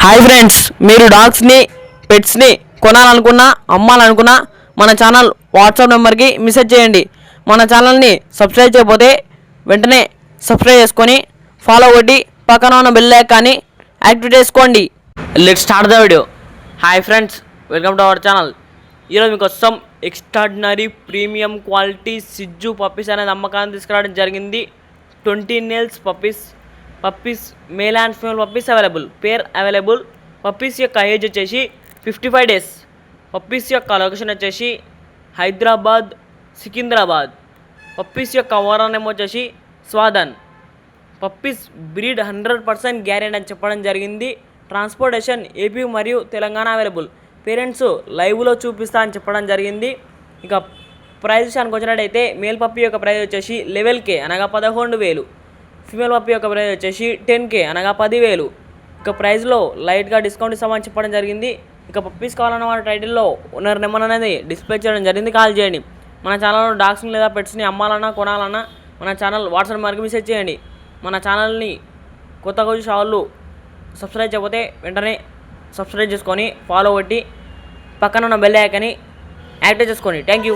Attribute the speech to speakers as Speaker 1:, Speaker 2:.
Speaker 1: Hi friends, మీరు డాగ్స్ని పెట్స్ని కొనాలనుకున్నా అమ్మాలనుకున్నా మన channel WhatsApp నెంబర్కి మెసేజ్ చేయండి. మన ఛానల్ని సబ్స్క్రైబ్ చేయకపోతే వెంటనే సబ్స్క్రైబ్ చేసుకొని ఫాలో కొట్టి పక్కన ఉన్న బెల్ ఐకాన్ని యాక్టివేట్ చేసుకోండి. Let's start the video. Hi friends, welcome to our channel. ఈరోజు మీకోసం ఎక్స్ట్రాడినరీ ప్రీమియం క్వాలిటీ సిజ్జు పప్పీస్ అనేది అమ్మకాన్ని తీసుకురావడం జరిగింది. 20 nails puppies male and female puppies available, pair available. Puppies యొక్క ఏజ్ వచ్చేసి 55 days. పప్పీస్ యొక్క లొకేషన్ వచ్చేసి హైదరాబాద్, సికింద్రాబాద్. పప్పీస్ యొక్క ఓనర్ నేమ్ వచ్చేసి స్వాదన్. పప్పీస్ బ్రీడ్ 100% గ్యారెంటీ అని చెప్పడం జరిగింది. ట్రాన్స్పోర్టేషన్ ఏపీ మరియు తెలంగాణ అవైలబుల్. పేరెంట్స్ లైవ్లో చూపిస్తా అని చెప్పడం జరిగింది. ఇక ప్రైస్ విషయానికి వచ్చినట్టయితే మేల్ పప్పీ యొక్క ప్రైస్ వచ్చేసి 11K అనగా 11,000. ఫీమేల్ పప్పీ యొక్క ప్రైస్ వచ్చేసి 10K అనగా 10,000. ఇక ప్రైస్లో లైట్గా డిస్కౌంట్ ఇస్తామని చెప్పడం జరిగింది. ఇక పప్పీస్ కావాలన్న వారి టైటిల్లో ఓనర్ నెంబర్ అనేది డిస్ప్లే చేయడం జరిగింది, కాల్ చేయండి. మన ఛానల్లో డాగ్స్ని లేదా పెట్స్ని అమ్మాలన్నా కొనాలన్నా మన ఛానల్ వాట్సాప్ నెంబర్కి మెసేజ్ చేయండి. మన ఛానల్ని కొత్తగా వచ్చి వాళ్ళు సబ్స్క్రైబ్ చేయకపోతే వెంటనే సబ్స్క్రైబ్ చేసుకొని ఫాలో కొట్టి పక్కన ఉన్న బెల్ ఐకాన్ని యాక్టివేట్ చేసుకోండి. Thank you.